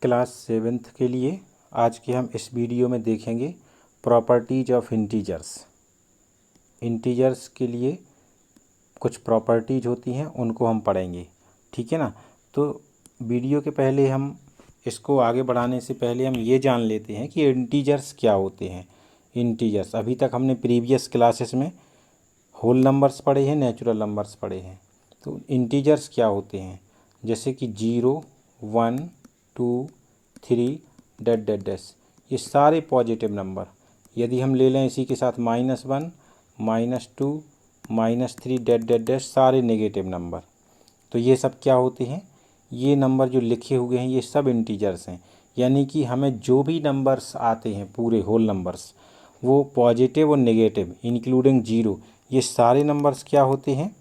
Class 7th के लिए आज के हम इस वीडियो में देखेंगे प्रॉपर्टीज ऑफ इंटीजर्स। इंटीजर्स के लिए कुछ प्रॉपर्टीज होती हैं, उनको हम पढ़ेंगे, ठीक है ना। तो वीडियो के पहले हम इसको आगे बढ़ाने से पहले हम ये जान लेते हैं कि इंटीजर्स क्या होते हैं। इंटीजर्स, अभी तक हमने प्रीवियस क्लासेस में होल नंबर्स पढ़े हैं, नेचुरल नंबर्स पढ़े हैं। तो इंटीजर्स क्या होते हैं, जैसे कि 0, 1, 2, 3 डैट डैट डैश, ये सारे पॉजिटिव नंबर। यदि हम ले लें इसी के साथ -1, -2, -3 डैट डैट डैश, सारे नेगेटिव नंबर। तो ये सब क्या होते हैं, ये नंबर जो लिखे हुए हैं ये सब इंटीजर्स हैं। यानी कि हमें जो भी नंबर्स आते हैं पूरे होल नंबर्स, वो पॉजिटिव और नेगेटिव इंक्लूडिंग 0, ये सारे नंबर्स क्या होते हैं,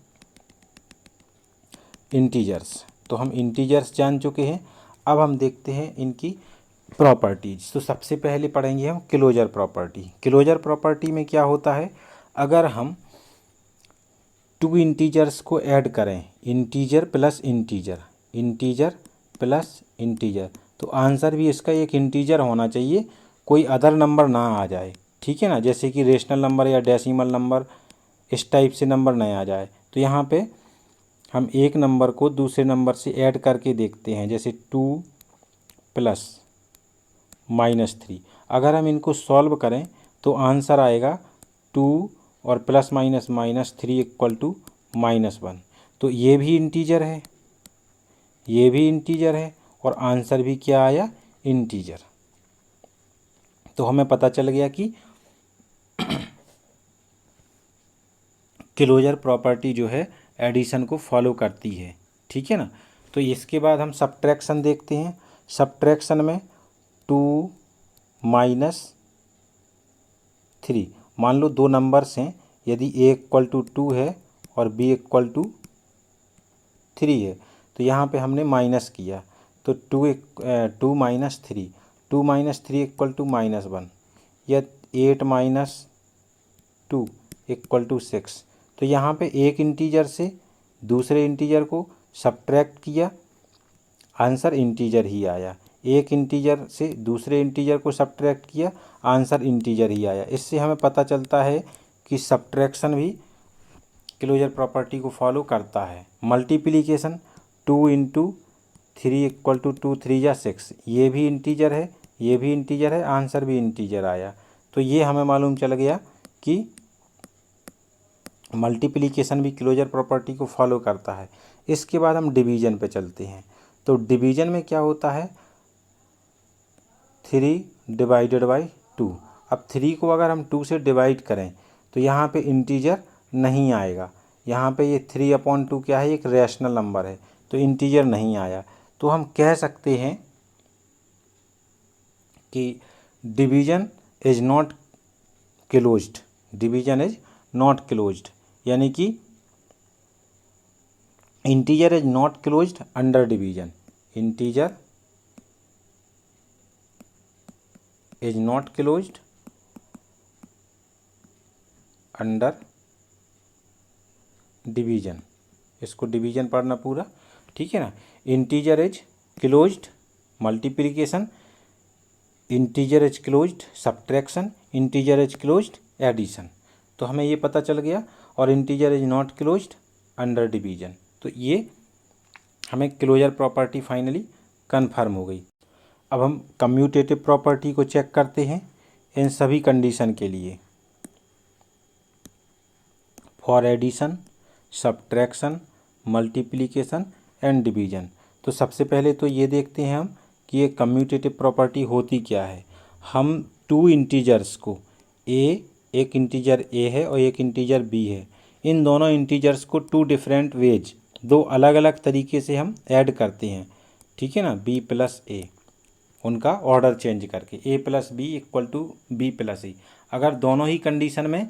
इंटीजर्स। तो हम इंटीजर्स जान चुके हैं। अब हम देखते हैं इनकी प्रॉपर्टीज। तो सबसे पहले पढ़ेंगे हम क्लोजर प्रॉपर्टी। क्लोजर प्रॉपर्टी में क्या होता है, अगर हम 2 इंटीजर्स को ऐड करें, integer plus integer, integer plus integer, तो आंसर भी इसका एक इंटीजर होना चाहिए, कोई अदर नंबर ना आ जाए, ठीक है ना। जैसे कि रेशनल नंबर या डेसिमल नंबर, इस टाइप से नंबर ना आ जाए। तो यहाँ पे हम एक नंबर को दूसरे नंबर से ऐड करके देखते हैं, जैसे 2 प्लस -3। अगर हम इनको सॉल्व करें तो आंसर आएगा 2 और प्लस माइनस -3 = -1। तो ये भी इंटीजर है, ये भी इंटीजर है, और आंसर भी क्या आया, इंटीजर। तो हमें पता चल गया कि क्लोजर प्रॉपर्टी जो है एडिशन को फॉलो करती है, ठीक है ना। तो इसके बाद हम सब्ट्रैक्शन देखते हैं। सब्ट्रैक्शन में 2 - 3, मान लो दो नंबर्स हैं, यदि A = 2 है और B = 3 है, तो यहाँ पे हमने माइनस किया, तो 2 - 3, 2 - 3 = -1, या 8 - 2 = 6। तो यहाँ पे एक इंटीजर से दूसरे इंटीजर को सब्ट्रैक्ट किया, आंसर इंटीजर ही आया। एक इंटीजर से दूसरे इंटीजर को सब्ट्रैक्ट किया, आंसर इंटीजर ही आया। इससे हमें पता चलता है कि सब्ट्रैक्शन भी क्लोजर प्रॉपर्टी को फॉलो करता है। मल्टीप्लिकेशन 2 × 3 = 2, 3 या 6, ये भी इंटीजर है, ये भी इंटीजर है, आंसर भी इंटीजर आया। तो ये हमें मालूम चल गया कि मल्टीप्लिकेशन भी क्लोजर प्रॉपर्टी को फॉलो करता है। इसके बाद हम डिवीजन पे चलते हैं। तो डिवीजन में क्या होता है, 3/2। अब 3 को अगर हम 2 से डिवाइड करें तो यहाँ पे इंटीजर नहीं आएगा। यहाँ पे ये 3/2 क्या है, एक रैशनल नंबर है, तो इंटीजर नहीं आया। तो हम कह सकते हैं कि division is not closed, division is not closed, यानी कि integer is not closed under division, integer is not closed under division. इसको डिवीजन पढ़ना पूरा, ठीक है ना। Integer is closed multiplication, integer is closed subtraction, integer is closed addition. तो हमें ये पता चल गया, और integer is not closed under division. तो ये हमें क्लोजर प्रॉपर्टी फाइनली कंफर्म हो गई। अब हम कम्यूटेटिव प्रॉपर्टी को चेक करते हैं इन सभी कंडीशन के लिए, for addition, subtraction, multiplication and division. तो सबसे पहले तो ये देखते हैं हम कि ये कम्यूटेटिव प्रॉपर्टी होती क्या है। हम 2 इंटीजर्स को, एक इंटीजर A है और एक इंटीजर B है, इन दोनों इंटीजर्स को 2 डिफरेंट वेज, 2 अलग अलग तरीके से हम ऐड करते हैं, ठीक है ना। B + A, उनका ऑर्डर चेंज करके, A + B = B + A। अगर दोनों ही कंडीशन में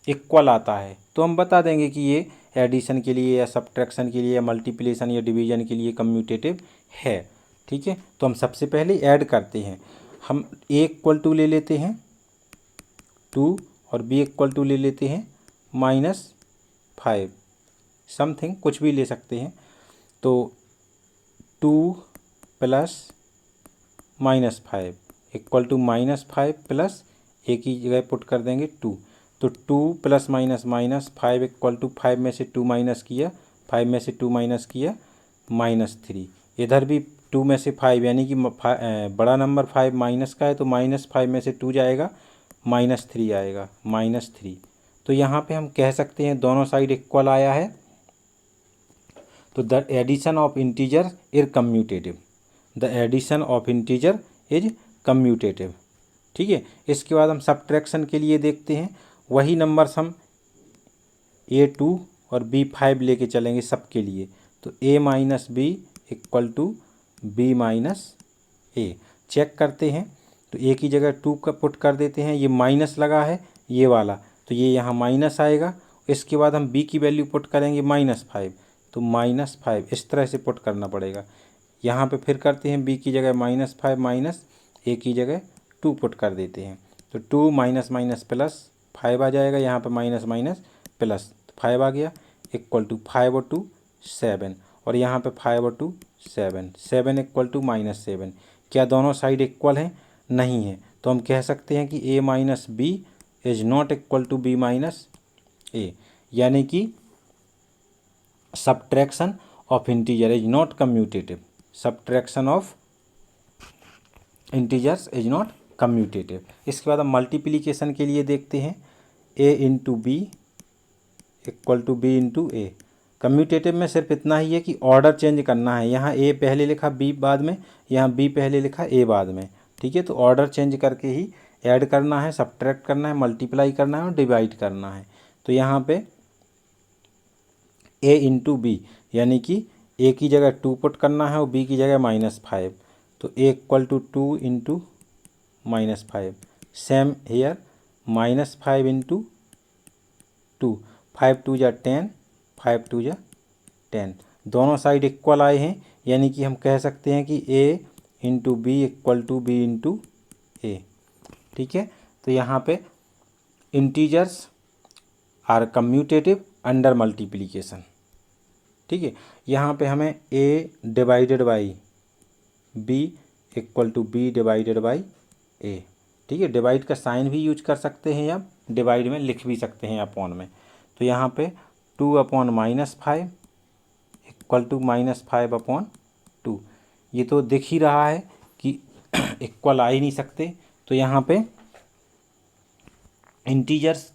इक्वल आता है तो हम बता देंगे कि ये एडिशन के लिए या सब्ट्रैक्शन के लिए या मल्टीप्लिकेशन या डिवीजन के लिए कम्यूटेटिव है, ठीक है। तो हम सबसे पहले ऐड करते हैं। हम A = ले लेते हैं 2 और B = ले लेते हैं -5, समथिंग कुछ भी ले सकते हैं। तो 2 + -5 इक्वल टू -5 प्लस ए की जगह पुट कर देंगे 2, तो 2 plus minus minus 5 equal to 5 में से 2 माइनस किया, 5 में से 2 माइनस किया -3। इधर भी 2 में से 5 यानी कि बड़ा नंबर 5 माइनस का है तो -5 में से 2 जाएगा -3 आएगा, -3। तो यहाँ पे हम कह सकते हैं दोनों साइड इक्वल आया है, तो the addition of integer is commutative, the addition of integer is commutative. ठीक है, इसके बाद हम सब्ट्रैक्शन के लिए देखते हैं, वही नंबर्स हम A2 और B5 लेके चलेंगे सबके लिए, तो A minus B equal to B minus A. Check करते हैं, तो ए की जगह 2 का पुट कर देते हैं, ये माइनस लगा है ये वाला, तो ये यहाँ माइनस आएगा। इसके बाद हम B की वैल्यू पुट करेंगे -5, तो -5 इस तरह से पुट करना पड़ेगा। यहाँ पे फिर करते हैं B की जगह -5 माइनस ए की जगह 2 पुट कर देते हैं, तो 2 माइनस माइनस प्लस 5 आ जाएगा, यहाँ पे माइनस माइनस प्लस 5 आ गया इक्वल टू 5 और 2 7, और यहाँ पे 5 और 2 7, 7 इक्वल टू -7। क्या दोनों साइड इक्वल हैं? नहीं है, तो हम कह सकते हैं कि A minus B is not equal to B minus A, यानी कि subtraction of integer is not commutative, subtraction of integers is not commutative. इसके बाद हम मल्टीप्लिकेशन के लिए देखते हैं, A into B equal to B into A. Commutative में सिर्फ इतना ही है कि ऑर्डर चेंज करना है, यहाँ A पहले लिखा B बाद में, यहाँ B पहले लिखा A बाद में। ठीक है, तो ऑर्डर चेंज करके ही ऐड करना है, सब्ट्रैक्ट करना है, मल्टीप्लाई करना है और डिवाइड करना है। तो यहाँ पे A इंटू बी यानी कि A की जगह 2 पुट करना है और B की जगह -5, तो A equal to 2 into -5। Same here -5 into 2, 5 2 जा 10, 5 2 जा 10, दोनों साइड इक्वल आए हैं, यानी कि हम कह सकते हैं कि A into B equal to B into A. ठीक है, तो यहाँ पे integers are commutative under multiplication. ठीक है, यहाँ पे हमें A divided by B equal to B divided by A। ठीक है, डिवाइड का साइन भी यूज कर सकते हैं या डिवाइड में लिख भी सकते हैं अपॉन में। तो यहाँ पे 2 अपॉन -5 इक्वल टू -5 अपॉन 2, ये तो दिख ही रहा है कि इक्वल आ ही नहीं सकते। तो यहाँ पे integers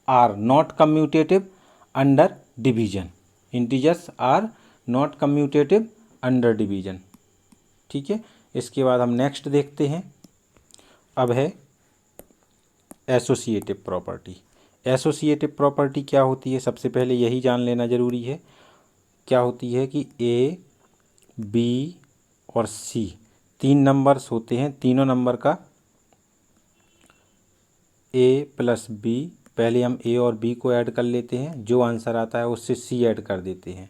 are not commutative under division, integers are not commutative under division. ठीक है, इसके बाद हम नेक्स्ट देखते हैं, अब है एसोसिएटिव प्रॉपर्टी। एसोसिएटिव प्रॉपर्टी क्या होती है, सबसे पहले यही जान लेना ज़रूरी है। क्या होती है कि A, B और C 3 नंबर्स होते हैं, तीनों नंबर का A प्लस B, पहले हम A और B को ऐड कर लेते हैं, जो आंसर आता है उससे C ऐड कर देते हैं,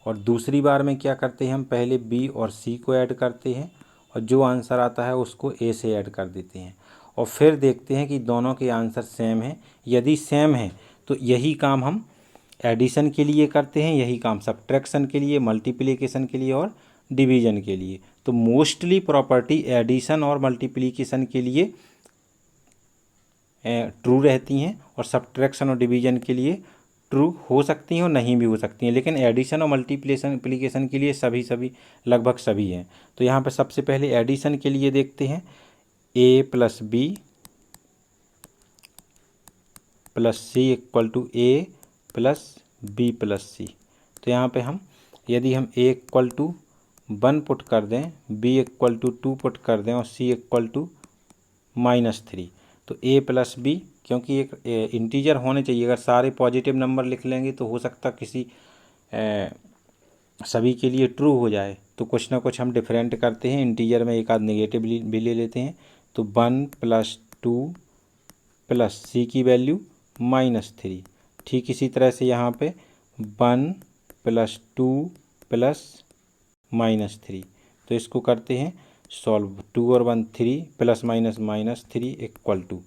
और दूसरी बार में क्या करते हैं, हम पहले B और C को ऐड करते हैं और जो आंसर आता है उसको A से ऐड कर देते हैं, और फिर देखते हैं कि दोनों के आंसर सेम हैं। यदि सेम है तो यही काम हम एडिशन के लिए करते हैं, यही काम सब्ट्रैक्शन के लिए, मल्टीप्लिकेशन के लिए और डिवीजन के लिए। तो मोस्टली प्रॉपर्टी एडिशन और मल्टीप्लिकेशन के लिए ट्रू रहती हैं और सब्ट्रैक्शन और डिवीजन के लिए ट्रू हो सकती हैं और नहीं भी हो सकती हैं, लेकिन एडिशन और मल्टीप्लिकेशन के लिए सभी लगभग सभी हैं। तो यहाँ पर सबसे पहले एडिशन के लिए देखते हैं, A plus B plus C equal to A plus B plus C. तो यहाँ पे हम यदि हम A इक्वल टू 1 पुट कर दें, B इक्वल टू 2 पुट कर दें और C इक्वल टू -3, तो A प्लस बी, क्योंकि एक इंटीजर होने चाहिए, अगर सारे पॉजिटिव नंबर लिख लेंगे तो हो सकता किसी सभी के लिए ट्रू हो जाए, तो कुछ ना कुछ हम डिफरेंट करते हैं, इंटीजर में एक आध नेगेटिव भी ले लेते हैं। तो 1 प्लस 2 प्लस C की वैल्यू -3, ठीक इसी तरह से यहाँ पे 1 प्लस 2 प्लस -3, तो इसको करते हैं सॉल्व, 2 और 1 3 प्लस माइनस -3 इक्वल टू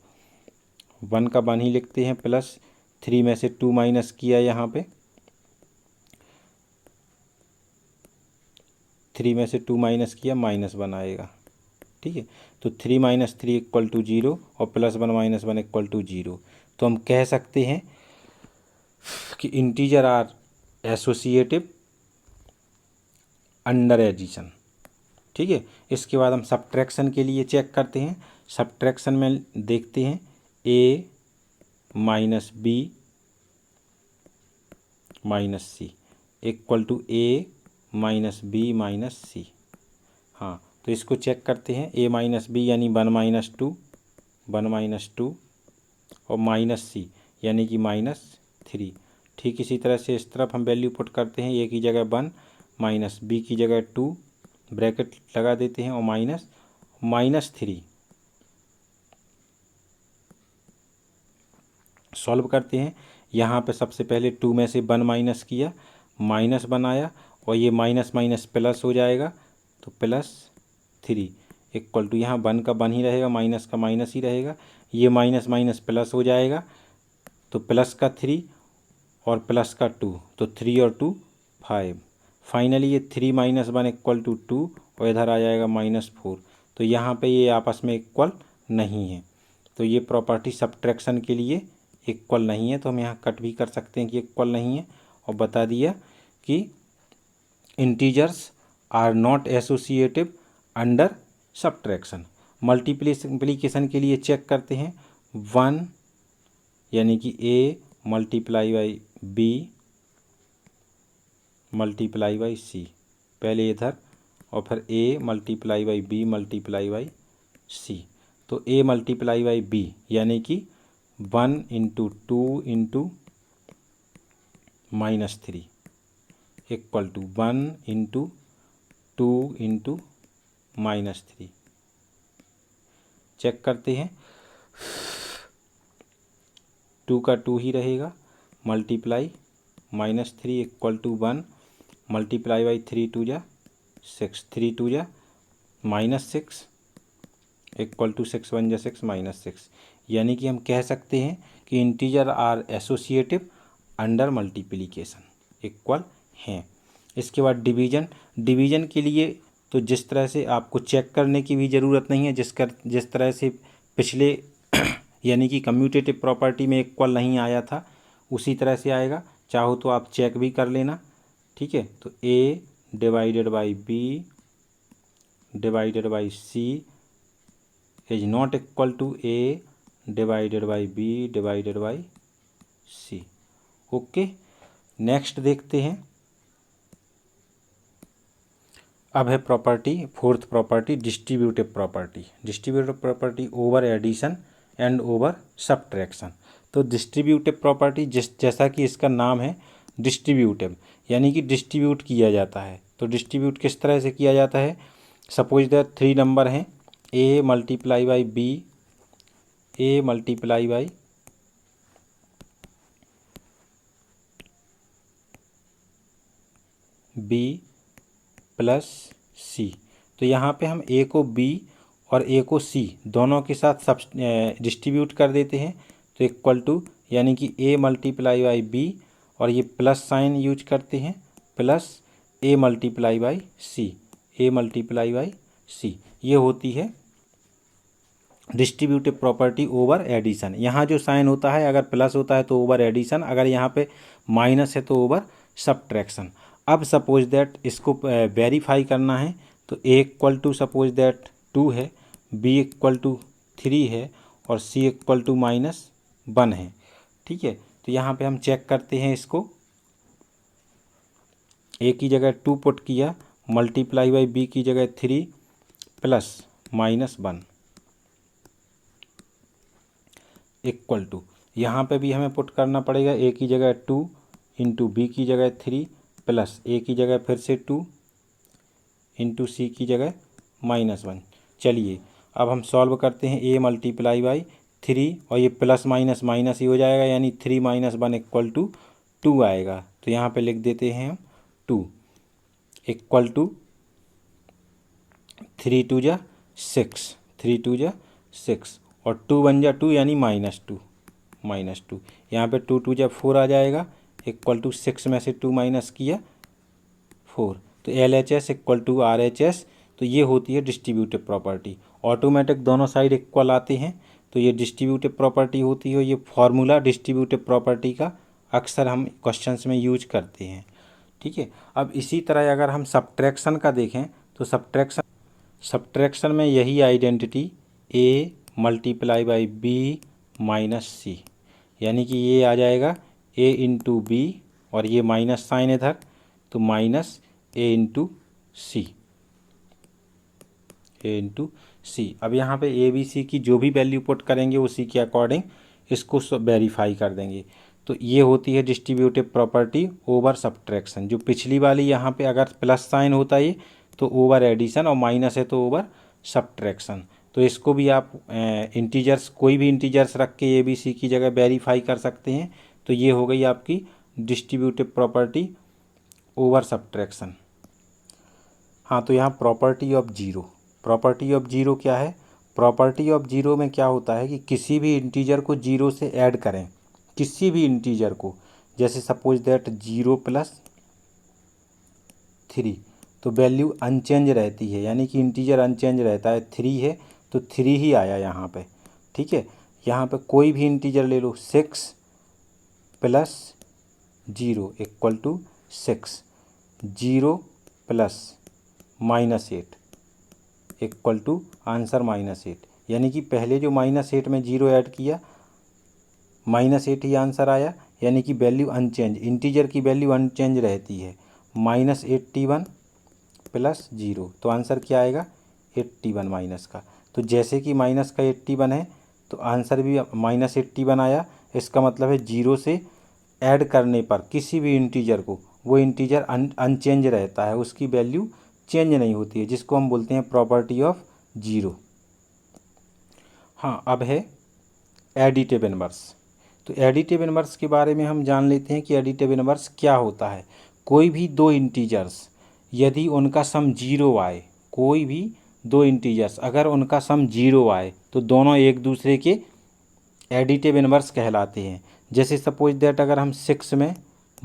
1 का 1 ही लिखते हैं, प्लस 3 में से 2 माइनस किया, यहाँ पे 3 में से 2 माइनस किया, -1 आएगा। ठीक है। तो 3 - 3 = 0 और +1 - 1 = 0। तो हम कह सकते हैं कि integer are associative under addition. ठीक है। इसके बाद हम सब्ट्रैक्शन के लिए चेक करते हैं। सब्ट्रैक्शन में देखते हैं a - b - c = a - b - c। हाँ, तो इसको चेक करते हैं। a - b यानी 1 - 2 और -c यानी कि -3। ठीक इसी तरह से इस तरफ हम वैल्यू पुट करते हैं। a की जगह 1 -b की जगह 2 ब्रैकेट लगा देते हैं और -3 सॉल्व करते हैं। यहाँ पे सबसे पहले 2 में से 1 माइनस किया, माइनस बनाया और ये माइनस माइनस प्लस हो जाएगा तो +3 = यहाँ 1 का 1 ही रहेगा, माइनस का माइनस ही रहेगा। ये माइनस माइनस प्लस हो जाएगा तो प्लस का 3 और प्लस का 2 तो 3 और 2 5। फाइनली ये 3 - 1 = 2 और इधर आ जाएगा -4। तो यहाँ पे ये आपस में इक्वल नहीं है। तो ये प्रॉपर्टी सब्ट्रैक्शन के लिए इक्वल नहीं है। तो हम यहाँ कट भी कर सकते हैं कि इक्वल नहीं है और बता दिया कि integers are not associative under subtraction. Multiplication के लिए चेक करते हैं। 1 यानी कि a × b × c, पहले इधर और फिर a × b × c। तो a × b यानी कि 1 × 2 × -3 = 1 × 2 × -3। चेक करते हैं। 2 का 2 ही रहेगा, मल्टीप्लाई -3 = 1 × 3 × 2 = 6, 3 × 2 = -6 = 6 × 1 = 6 -6। यानी कि हम कह सकते हैं कि integer are associative under multiplication, equal हैं। इसके बाद डिवीजन के लिए तो जिस तरह से आपको चेक करने की भी ज़रूरत नहीं है, जिस तरह से पिछले यानी कि कम्यूटेटिव प्रॉपर्टी में इक्वल नहीं आया था उसी तरह से आएगा। चाहो तो आप चेक भी कर लेना। ठीक है। तो a / b / c is not equal to a / b / c। Okay, next देखते हैं। अब है property, fourth property distributive property. Distributive property over addition and over subtraction. तो डिस्ट्रीब्यूटिव प्रॉपर्टी जैसा कि इसका नाम है डिस्ट्रीब्यूटिव, यानी कि डिस्ट्रीब्यूट किया जाता है। तो डिस्ट्रीब्यूट किस तरह से किया जाता है? सपोज दैट 3 नंबर हैं, a × b, a × b + c। तो यहाँ पे हम a को b और a को c दोनों के साथ डिस्ट्रीब्यूट कर देते हैं। तो इक्वल टू यानी कि a × b और ये प्लस साइन यूज करते हैं plus a × c, a × c। ये होती है डिस्ट्रीब्यूटिव प्रॉपर्टी ओवर एडिशन। यहाँ जो साइन होता है अगर प्लस होता है तो ओवर एडिशन, अगर यहाँ पे माइनस है तो ओवर सब्ट्रैक्शन। अब सपोज दैट इसको वेरीफाई करना है तो a = सपोज दैट 2 है, b = 3 है और c = -1 है। ठीक है। तो यहाँ पे हम चेक करते हैं इसको। a की जगह 2 पुट किया, × b की जगह 3 प्लस -1 इक्वल टू, यहाँ पे भी हमें पुट करना पड़ेगा a की जगह 2 × b की जगह 3 प्लस a की जगह फिर से 2 × c की जगह -1। चलिए अब हम सॉल्व करते हैं। a × 3 और ये प्लस माइनस माइनस ही हो जाएगा, यानी 3 - 1 = 2 आएगा। तो यहाँ पे लिख देते हैं हम 2 इक्वल टू 3 × 2 = 6, 3 × 2 = 6 और 2 × 1 = 2 यानी -2। यहाँ पे 2 × 2 = 4 आ जाएगा इक्वल टू 6 में से 2 माइनस किया 4। तो LHS = RHS तो ये होती है डिस्ट्रीब्यूटिव प्रॉपर्टी। ऑटोमेटिक दोनों साइड इक्वल आते हैं तो ये डिस्ट्रीब्यूटिव प्रॉपर्टी होती है। ये फॉर्मूला डिस्ट्रीब्यूटिव प्रॉपर्टी का अक्सर हम क्वेश्चंस में यूज करते हैं, ठीक है। अब इसी तरह अगर हम सब्ट्रैक्शन का देखें तो सब्ट्रैक्शन में यही identity A multiply by B minus C, यानी कि ये आ जाएगा ए इंटू बी और ये माइनस साइन इधर तो माइनस ए इंटू सी, ए इंटू सी। अब यहाँ पे ए बी सी की जो भी वैल्यू पुट करेंगे उसी के अकॉर्डिंग इसको वेरीफाई कर देंगे। तो ये होती है डिस्ट्रीब्यूटिव प्रॉपर्टी ओवर सब्ट्रैक्शन। जो पिछली वाली यहाँ पे अगर प्लस साइन होता है तो ओवर एडिशन और माइनस है तो ओवर सब्ट्रैक्शन। तो इसको भी आप इंटीजर्स कोई भी इंटीजर्स रख के ए बी सी की जगह वेरीफाई कर सकते हैं। तो ये हो गई आपकी डिस्ट्रीब्यूटिव प्रॉपर्टी ओवर सब्ट्रैक्शन। हाँ, तो यहाँ property of zero, property of zero क्या है? प्रॉपर्टी ऑफ जीरो में क्या होता है कि किसी भी इंटीजर को जीरो से ऐड करें, किसी भी इंटीजर को, जैसे सपोज दैट 0 + 3 तो वैल्यू अनचेंज रहती है, यानी कि इंटीजर अनचेंज रहता है। 3 है तो 3 ही आया यहाँ पे, ठीक है। यहाँ पे कोई भी इंटीजर ले लो, 6 + 0 = 6, 0 + -8 = आंसर -8, यानी कि पहले जो -8 में 0 ऐड किया -8 ही आंसर आया, यानी कि वैल्यू अनचेंज, इंटीजर की वैल्यू अनचेंज रहती है। -81 + 0 तो आंसर क्या आएगा? 81 माइनस का। तो जैसे कि माइनस का 81 है तो आंसर भी -81 आया। इसका मतलब है 0 से ऐड करने पर किसी भी इंटीजर को वो इंटीजर अनचेंज रहता है, उसकी वैल्यू चेंज नहीं होती है, जिसको हम बोलते हैं प्रॉपर्टी ऑफ जीरो। हाँ, अब है एडिटिव इनवर्स। तो एडिटिव इनवर्स के बारे में हम जान लेते हैं कि एडिटिव इनवर्स क्या होता है। कोई भी दो इंटीजर्स यदि उनका सम 0 आए, कोई भी दो इंटीजर्स अगर उनका सम 0 आए तो दोनों एक दूसरे के एडिटिव इनवर्स कहलाते हैं। जैसे सपोज दैट अगर हम 6 में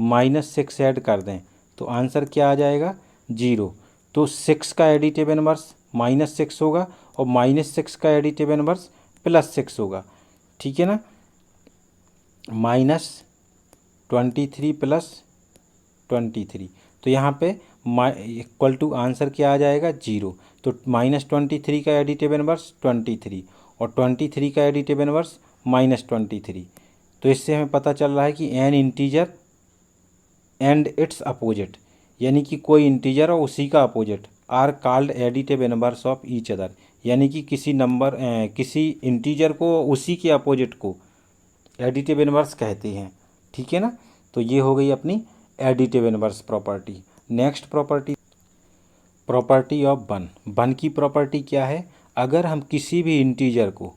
-6 ऐड कर दें तो आंसर क्या आ जाएगा? 0। तो 6 का एडिटिव इनवर्स -6 होगा और -6 का एडिटिव इनवर्स +6 होगा, ठीक है ना। -23 + 23 तो यहाँ पे इक्वल टू आंसर क्या आ जाएगा? 0। तो -23 का एडिटिव इनवर्स 23 और 23 का एडिटिव इनवर्स -23। तो इससे हमें पता चल रहा है कि N integer and it's opposite, यानी कि कोई इंटीजर और उसी का opposite are called additive inverse of each other, यानी कि किसी इंटीजर को उसी के अपोजिट को एडिटिव इनवर्स कहते हैं, ठीक है ना। तो ये हो गई अपनी additive inverse property. Next property of 1। 1 की प्रॉपर्टी क्या है? अगर हम किसी भी इंटीजर को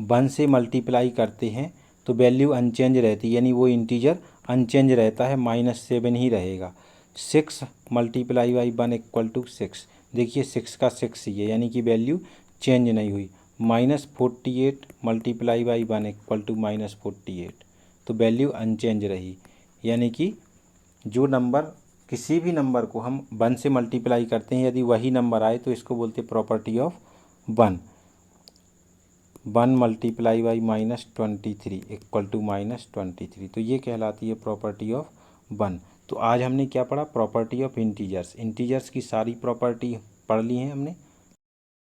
1 से मल्टीप्लाई करते हैं तो वैल्यू अनचेंज रहती है, यानी वो इंटीजर अनचेंज रहता है, -7 ही रहेगा। 6 × 1 = 6, देखिए 6 का 6 ही है, यानी कि वैल्यू चेंज नहीं हुई। -48 × 1 = -48 तो वैल्यू अनचेंज रही, यानी कि जो नंबर किसी भी नंबर को हम 1 से मल्टीप्लाई करते हैं यदि वही नंबर आए तो इसको बोलते हैं प्रॉपर्टी ऑफ 1। 1 × -23 = -23 तो ये कहलाती है प्रॉपर्टी ऑफ 1। तो आज हमने क्या पढ़ा? Property of integers. इंटीजर्स की सारी प्रॉपर्टी पढ़ ली हैं हमने।